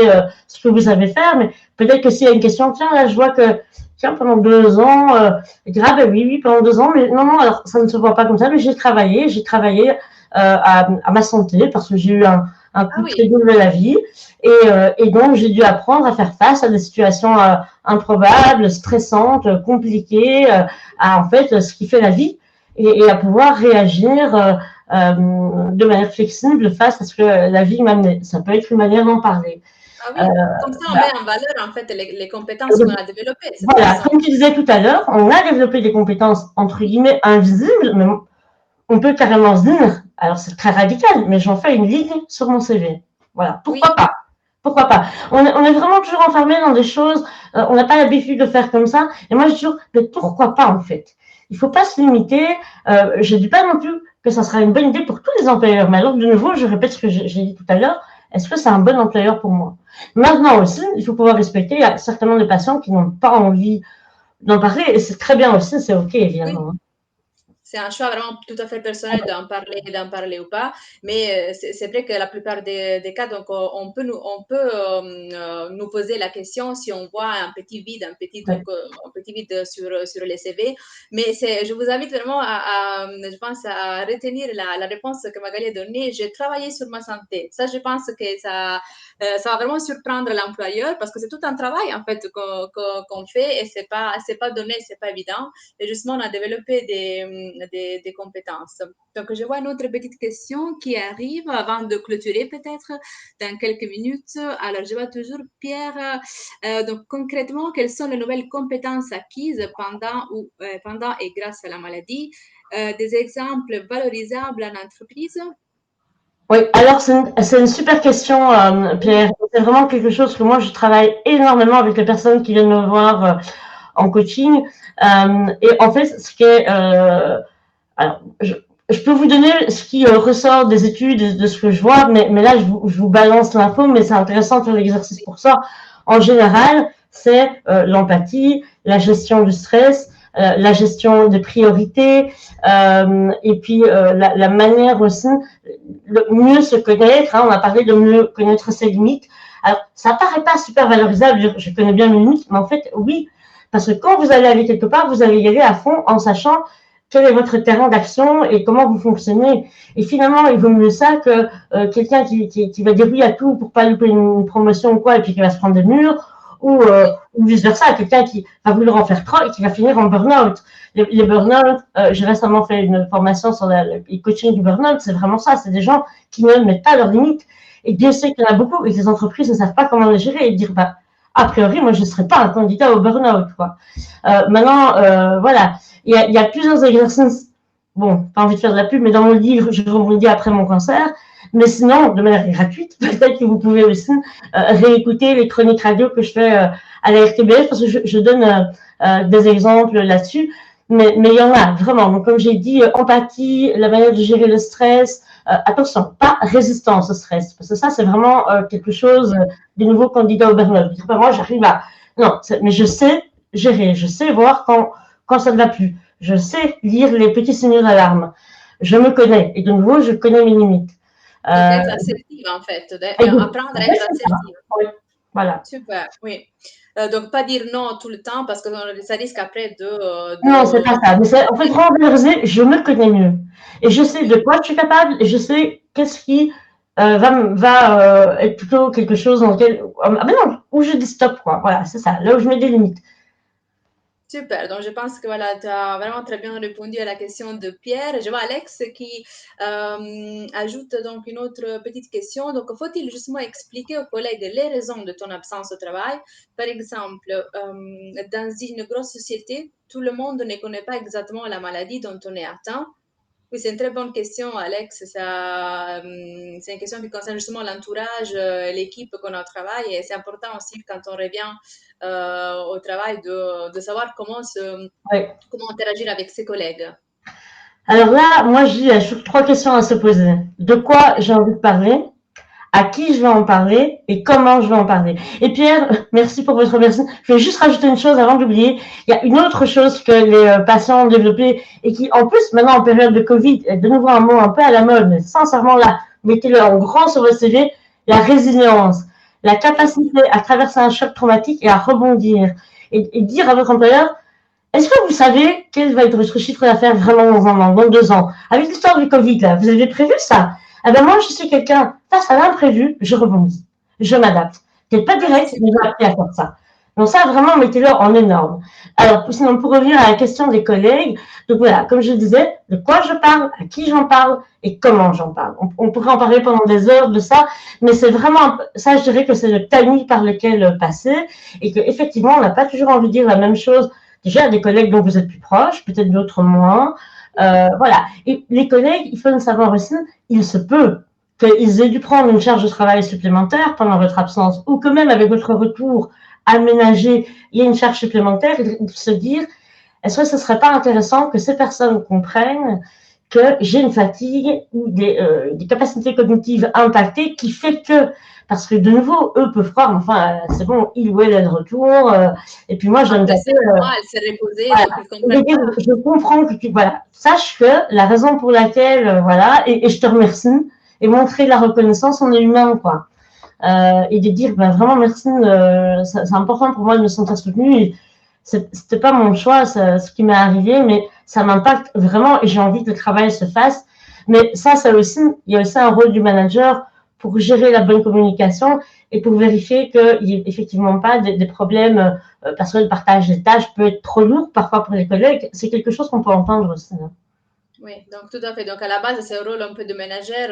ce que vous savez faire, mais peut-être que s'il y a une question, tiens, là, je vois que, tiens, pendant 2 ans, ah ben oui, pendant 2 ans, mais non, alors ça ne se voit pas comme ça, mais j'ai travaillé à ma santé parce que j'ai eu un
Ah
coup très
oui,
dur de la vie et donc j'ai dû apprendre à faire face à des situations improbables, stressantes, compliquées, à en fait ce qui fait la vie et à pouvoir réagir de manière flexible face à ce que la vie m'amenait. Ça peut être une manière d'en parler.
ah
Euh,
oui. Comme ça, on
bah,
met en valeur en fait les compétences qu'on a développées de cette
voilà,
façon.
comme tu disais tout à l'heure, on a développé des compétences entre guillemets invisibles, mais on peut carrément se dire, alors c'est très radical, mais j'en fais une ligne sur mon CV. Voilà, pourquoi
Oui,
pas? Pourquoi pas? On est vraiment toujours enfermé dans des choses, on n'a pas l'habitude de faire comme ça. Et moi, je dis toujours, mais pourquoi pas en fait? Il ne faut pas se limiter. Je ne dis pas non plus que ça sera une bonne idée pour tous les employeurs. Mais alors, de nouveau, je répète ce que j'ai dit tout à l'heure. Est-ce que c'est un bon employeur pour moi? Maintenant aussi, il faut pouvoir respecter. Il y a certainement des patients qui n'ont pas envie d'en parler. Et c'est très bien aussi, c'est OK,
oui.
évidemment.
C'est un choix vraiment tout à fait personnel d'en parler ou pas. Mais c'est vrai que la plupart des cas, donc on peut nous poser la question si on voit un petit vide,
Ouais.
un petit vide sur les CV. Mais je vous invite vraiment je pense, à retenir la réponse que Magali a donnée. J'ai travaillé sur ma santé. Ça, je pense que ça va vraiment surprendre l'employeur parce que c'est tout un travail en fait qu'on fait et c'est pas donné, c'est pas évident. Et justement, on a développé des compétences. Donc, je vois une autre petite question qui arrive avant de clôturer peut-être dans quelques minutes. Alors, je vois toujours Pierre. Donc, concrètement, quelles sont les nouvelles compétences acquises pendant et grâce à la maladie? Des exemples valorisables en entreprise?
Oui, alors c'est une super question, Pierre. C'est vraiment quelque chose que moi je travaille énormément avec les personnes qui viennent me voir en coaching. Et en fait, ce qui est, alors je peux vous donner ce qui ressort des études, de ce que je vois, mais là je vous balance l'info, mais c'est intéressant de faire l'exercice pour ça. En général, c'est l'empathie, la gestion du stress, la gestion des priorités, et puis la manière aussi de mieux se connaître. Hein, on a parlé de mieux connaître ses limites. Alors, ça paraît pas super valorisable, je connais bien mes limites, mais en fait, oui, parce que quand vous allez aller quelque part, vous allez y aller à fond en sachant quel est votre terrain d'action et comment vous fonctionnez. Et finalement, il vaut mieux ça que quelqu'un qui va dire oui à tout pour pas louper une promotion ou quoi, et puis qui va se prendre des murs, ou vice-versa, quelqu'un qui va vouloir en faire trop et qui va finir en burn-out. Les burn-out, j'ai récemment fait une formation sur le coaching du burn-out, c'est vraiment ça, c'est des gens qui ne mettent pas leurs limites. Et Dieu sait qu'il y en a beaucoup et que les entreprises ne savent pas comment les gérer et dire, bah, a priori, moi, je ne serais pas un candidat au burn-out, quoi. Maintenant, voilà, il y a plusieurs exercices. Bon, pas envie de faire de la pub, mais dans mon livre, je vous le dis après mon cancer. Mais sinon, de manière gratuite, peut-être que vous pouvez aussi réécouter les chroniques radio que je fais à la RTBF parce que je donne des exemples là-dessus. Mais il y en a vraiment. Donc, comme j'ai dit, empathie, la manière de gérer le stress. Attention, pas résistance au stress, parce que ça, c'est vraiment quelque chose des nouveaux candidats au burn-out. Moi, j'arrive à... Non, mais je sais gérer, je sais voir quand ça ne va plus. Je sais lire les petits signaux d'alarme. Je me connais. Et de nouveau, je connais mes limites.
Donc, être assertive, en fait, apprendre à être assertive.
Oui, voilà.
Super, oui. Donc, pas dire non tout le temps parce que ça risque après
Non, c'est pas ça. Mais c'est, en fait, vraiment valoriser, je me connais mieux. Et je sais de quoi je suis capable et je sais qu'est-ce qui va être plutôt quelque chose dans lequel. Ah, ben non, où je dis stop, quoi. Voilà, c'est ça. Là où je mets des limites.
Super, donc je pense que voilà, tu as vraiment très bien répondu à la question de Pierre. Je vois Alex qui ajoute donc une autre petite question. Donc, faut-il justement expliquer aux collègues les raisons de ton absence au travail? Par exemple, dans une grosse société, tout le monde ne connaît pas exactement la maladie dont on est atteint. Oui, c'est une très bonne question, Alex. Ça, c'est une question qui concerne justement l'entourage, l'équipe qu'on a au travail. Et c'est important aussi quand on revient au travail de savoir
Oui.
comment interagir avec ses collègues.
Alors là, moi, je dis, il y a surtout trois questions à se poser. De quoi j'ai envie de parler? À qui je vais en parler et comment je vais en parler. Et Pierre, merci pour votre remerciement. Je vais juste rajouter une chose avant d'oublier. Il y a une autre chose que les patients ont développé et qui, en plus, maintenant en période de Covid, est de nouveau un mot un peu à la mode, mais sincèrement là, mettez-le en grand sur votre CV, la résilience, la capacité à traverser un choc traumatique et à rebondir et dire à votre employeur, est-ce que vous savez quel va être votre chiffre d'affaires vraiment dans un an, dans 2 ans? Avec l'histoire du Covid, là, vous avez prévu ça? Eh ben moi, je suis quelqu'un, face à l'imprévu, je rebondis. Je m'adapte. Peut-être pas direct, mais j'ai appris à faire ça. Donc ça, vraiment, mettez-le en énorme. Alors, sinon, pour revenir à la question des collègues, donc voilà, comme je disais, de quoi je parle, à qui j'en parle et comment j'en parle. On pourrait en parler pendant des heures de ça, mais c'est vraiment, ça, je dirais que c'est le timing par lequel passer et qu'effectivement, on n'a pas toujours envie de dire la même chose déjà des collègues dont vous êtes plus proches, peut-être d'autres moins. Voilà. Et les collègues, il faut le savoir aussi, il se peut qu'ils aient dû prendre une charge de travail supplémentaire pendant votre absence, ou que même avec votre retour aménagé, il y a une charge supplémentaire, et de se dire, est-ce que ce ne serait pas intéressant que ces personnes comprennent que j'ai une fatigue ou des capacités cognitives impactées qui fait que, parce que de nouveau, eux peuvent croire, enfin, c'est bon, il ou elle est de retour, et puis moi, je ne
Elle s'est reposée,
voilà. Je comprends que tu, voilà, sache que la raison pour laquelle, voilà, et je te remercie, et montrer la reconnaissance, on est humain, quoi. Et de dire, ben, vraiment merci, c'est important pour moi de me sentir soutenue. C'était pas mon choix, ce qui m'est arrivé, mais ça m'impacte vraiment et j'ai envie que le travail se fasse. Mais ça aussi, il y a aussi un rôle du manager pour gérer la bonne communication et pour vérifier qu'il n'y ait effectivement pas des problèmes parce que le partage des tâches peut être trop lourd parfois pour les collègues. C'est quelque chose qu'on peut entendre aussi.
Oui, donc tout à fait. Donc à la base, c'est un rôle un peu de manager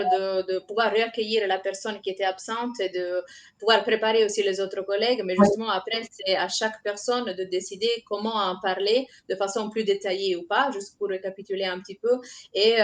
de pouvoir reaccueillir la personne qui était absente et de pouvoir préparer aussi les autres collègues. Mais justement, après, c'est à chaque personne de décider comment en parler de façon plus détaillée ou pas, juste pour récapituler un petit peu. Et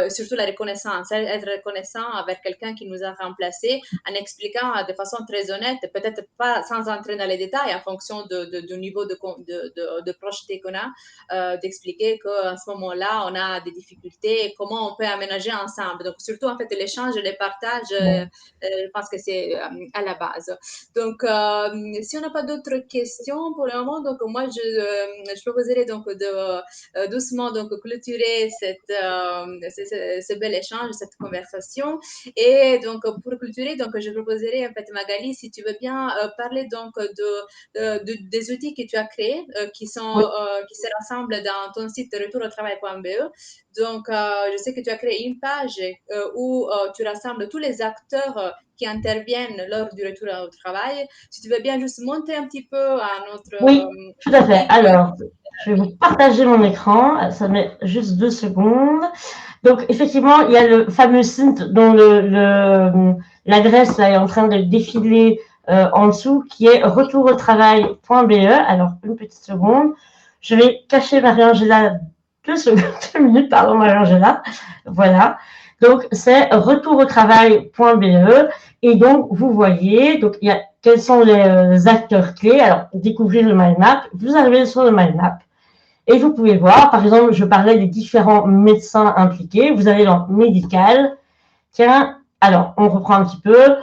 surtout la reconnaissance, être reconnaissant avec quelqu'un qui nous a remplacés en expliquant de façon très honnête, peut-être pas sans entrer dans les détails en fonction du niveau de projeté qu'on a, d'expliquer qu'à ce moment-là, on a des difficultés et comment on peut aménager ensemble. Donc, surtout, en fait, l'échange et le partage, je pense que c'est à la base. Donc, si on n'a pas d'autres questions pour le moment, donc moi, je proposerais donc de doucement donc clôturer ce bel échange, cette conversation. Et donc, pour clôturer, donc, je proposerais, en fait, Magali, si tu veux bien parler donc des outils que tu as créés qui se rassemblent dans ton site retourautravail.be. Donc, je sais que tu as créé une page où tu rassembles tous les acteurs qui interviennent lors du retour au travail. Si tu veux bien juste monter un petit peu à notre...
Oui, tout à fait. Alors, je vais vous partager mon écran. Ça met juste 2 secondes. Donc, effectivement, il y a le fameux site dont l'adresse est en train de défiler en dessous, qui est retourautravail.be. Alors, une petite seconde. Je vais cacher Marie-Angela 2 minutes, pardon, Marie-Angela. Voilà. Donc, c'est retourautravail.be. Et donc, vous voyez, donc, il y a quels sont les acteurs clés. Alors, découvrir le mind map. Vous arrivez sur le mind map. Et vous pouvez voir, par exemple, je parlais des différents médecins impliqués. Vous avez dans médical. Tiens, alors, on reprend un petit peu.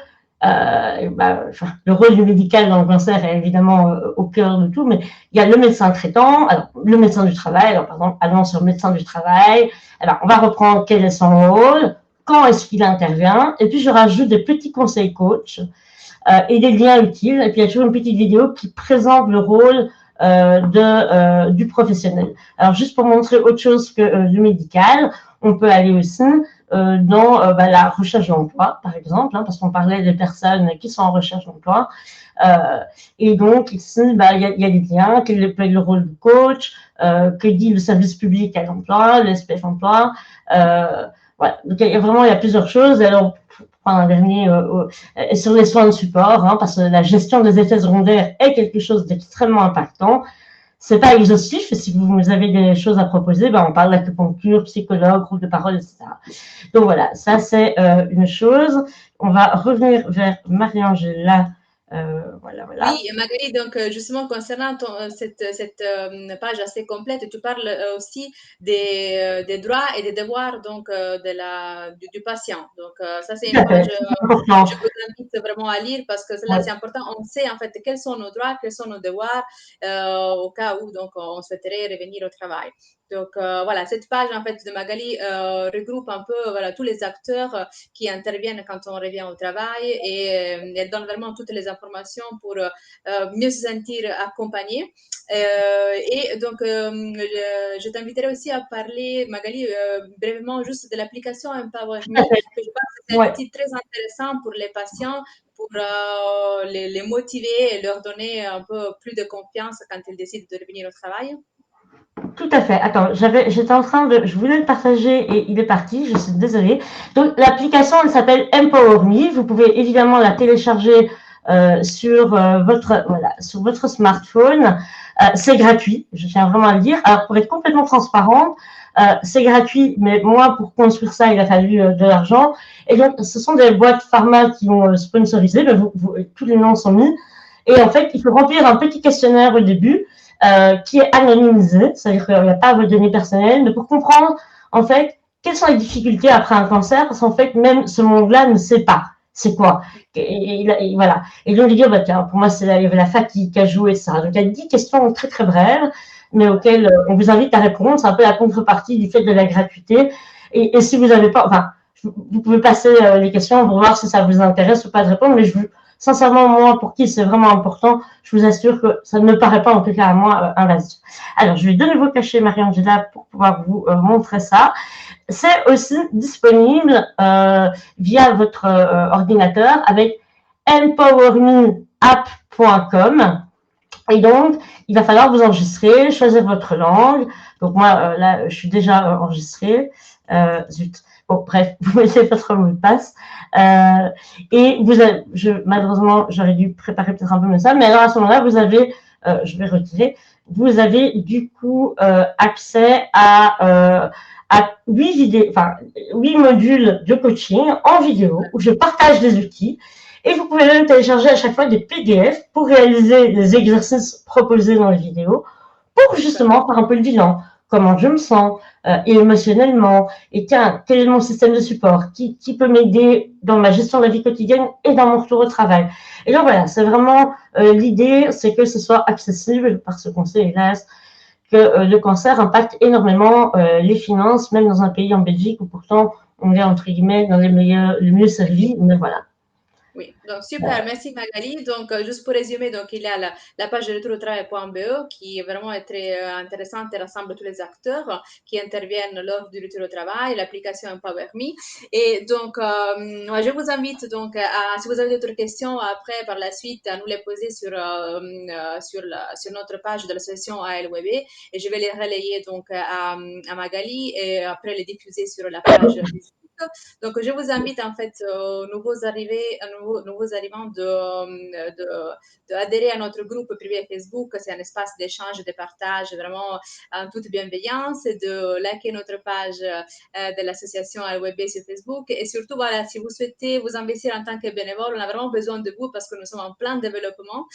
Le rôle du médical dans le cancer est évidemment au cœur de tout, mais il y a le médecin traitant, alors le médecin du travail. Alors, par exemple, allons sur le médecin du travail. Alors, on va reprendre quel est son rôle. quand est-ce qu'il intervient, et puis je rajoute des petits conseils coach et des liens utiles. Et puis il y a toujours une petite vidéo qui présente le rôle du professionnel. Alors juste pour montrer autre chose que du médical, on peut aller aussi dans la recherche d'emploi, par exemple, parce qu'on parlait des personnes qui sont en recherche d'emploi. Et donc ici, il y a des liens, quel peut être le rôle du coach, que dit le service public à l'emploi, le SPF emploi. Voilà. Donc il y a plusieurs choses. Alors, un dernier sur les soins de support, parce que la gestion des effets secondaires est quelque chose d'extrêmement impactant. C'est pas exhaustif, et si vous avez des choses à proposer, on parle d'acupuncture, psychologue, groupe de parole, etc. Donc voilà, ça c'est une chose. On va revenir vers Marie-Angela. Voilà.
Oui, Magali, donc justement concernant cette page assez complète, tu parles aussi des droits et des devoirs donc du patient. Donc ça c'est
Tout
une
à
page
fait, c'est important.
je vous invite vraiment à lire parce que là
Ouais.
c'est important. On sait en fait quels sont nos droits, quels sont nos devoirs au cas où donc on souhaiterait revenir au travail. Donc voilà, cette page en fait de Magali regroupe un peu voilà tous les acteurs qui interviennent quand on revient au travail et elle donne vraiment toutes les informations pour mieux se sentir accompagné. Et donc, je t'inviterai aussi à parler, Magali, brièvement juste de l'application Empower Me, que je pense que c'est un
Ouais.
outil très intéressant pour les patients, pour les motiver et leur donner un peu plus de confiance quand ils décident de revenir au travail.
Tout à fait. Attends, j'étais en train de, je voulais le partager et il est parti. Je suis désolée. Donc l'application, elle s'appelle Empower Me. Vous pouvez évidemment la télécharger sur votre smartphone. C'est gratuit. Je tiens vraiment à le dire. Alors pour être complètement transparente, c'est gratuit, mais moi pour construire ça, il a fallu de l'argent. Et donc ce sont des boîtes pharma qui ont sponsorisé. Tous les noms sont mis. Et en fait, il faut remplir un petit questionnaire au début qui est anonymisé, c'est-à-dire qu'il n'y a pas vos données personnelles, mais pour comprendre, en fait, quelles sont les difficultés après un cancer, parce qu'en fait, même ce monde-là ne sait pas c'est quoi. Et voilà. Et donc, il dit, tiens, pour moi, il y avait la fatigue qui a joué ça. Donc, il y a 10 questions très, très brèves, mais auxquelles on vous invite à répondre. C'est un peu la contrepartie du fait de la gratuité. Et si vous n'avez pas, vous pouvez passer les questions pour voir si ça vous intéresse ou pas de répondre, mais sincèrement, moi, pour qui c'est vraiment important, je vous assure que ça ne me paraît pas, en tout cas à moi, invasif. Alors, je vais de nouveau cacher Marie-Angela pour pouvoir vous montrer ça. C'est aussi disponible via votre ordinateur avec empowermeapp.com. Et donc, il va falloir vous enregistrer, choisir votre langue. Donc, moi, là, je suis déjà enregistrée. Zut. Bon, bref, vous mettez votre mot de passe. Et malheureusement, j'aurais dû préparer peut-être un peu mieux ça, mais alors à ce moment-là, vous avez, je vais retirer, vous avez du coup accès à 8 modules de coaching en vidéo où je partage des outils. Et vous pouvez même télécharger à chaque fois des PDF pour réaliser les exercices proposés dans les vidéos pour justement faire un peu le bilan. Comment je me sens émotionnellement, et tiens, quel est mon système de support, qui peut m'aider dans ma gestion de la vie quotidienne et dans mon retour au travail. Et donc voilà, c'est vraiment l'idée, c'est que ce soit accessible parce qu'on sait, hélas, que le cancer impacte énormément les finances, même dans un pays en Belgique où pourtant on est entre guillemets dans les mieux servis, mais voilà.
Oui, donc super, merci Magali. Donc, juste pour résumer, donc il y a la page de retour-au-travail.be qui est vraiment très intéressante et rassemble tous les acteurs qui interviennent lors du retour au travail, l'application Empower Me. Et donc, je vous invite donc si vous avez d'autres questions après, par la suite, à nous les poser sur notre page de l'association ALWB et je vais les relayer donc à Magali et après les diffuser sur la page Facebook. Donc, je vous invite en fait aux nouveaux arrivants d'adhérer à notre groupe privé Facebook. C'est un espace d'échange, de partage vraiment en toute bienveillance, et de liker notre page de l'association ALWB sur Facebook. Et surtout, voilà, si vous souhaitez vous investir en tant que bénévole, on a vraiment besoin de vous parce que nous sommes en plein développement.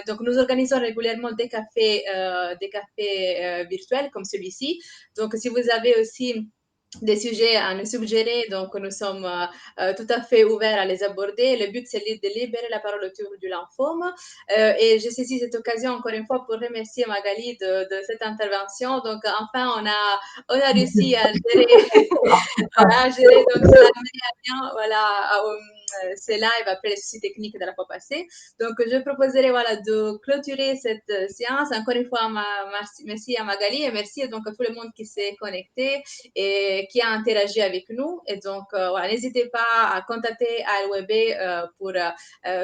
Donc, nous organisons régulièrement des cafés virtuels comme celui-ci. Donc, si vous avez aussi des sujets à nous suggérer, donc nous sommes tout à fait ouverts à les aborder. Le but, c'est de libérer la parole autour du lymphome. Et je saisis cette occasion encore une fois pour remercier Magali de cette intervention. Donc, enfin, on a réussi à gérer, à gérer donc, cela de manière bien, voilà, ces lives après les soucis techniques de la fois passée. Donc, je proposerai voilà, de clôturer cette séance. Encore une fois, merci à Magali et merci donc à tout le monde qui s'est connecté et qui a interagi avec nous. Et donc, voilà, n'hésitez pas à contacter ALWB pour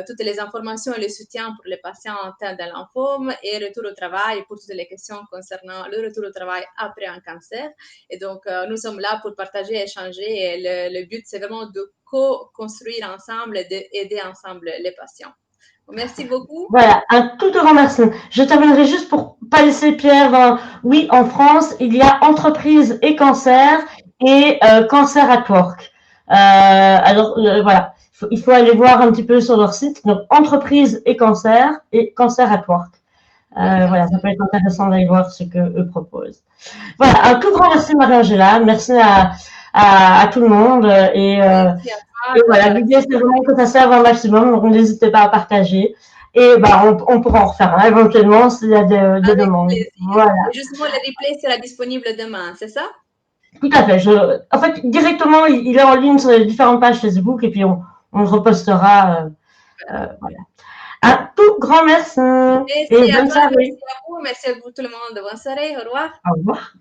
toutes les informations et le soutien pour les patients atteints d'un lymphome et retour au travail pour toutes les questions concernant le retour au travail après un cancer. Et donc, nous sommes là pour partager, échanger. Et le but, c'est vraiment de co-construire ensemble et d'aider ensemble les patients. Merci beaucoup.
Voilà, un tout grand merci. Je terminerai juste pour pas laisser Pierre. Oui, en France, il y a entreprise et cancer et cancer at work. Alors voilà, il faut aller voir un petit peu sur leur site. Donc entreprise et cancer at work. Voilà, ça peut être intéressant d'aller voir ce que eux proposent. Voilà, un tout grand merci Marie-Angela. Merci à tout le monde et voilà, l'idée c'est vraiment que ça serve un maximum, donc n'hésitez pas à partager. Et bah, on pourra en refaire un éventuellement s'il y a des demandes.
Plaisir.
Voilà.
Et justement, le replay sera disponible demain, c'est ça?
Tout à fait. En fait, directement, il est en ligne sur les différentes pages Facebook et puis on le repostera. Voilà. Un tout grand merci.
Merci
Et
à
bonne
toi,
soirée.
merci à vous, merci à vous tout le monde. Bonne soirée, au revoir.
Au revoir.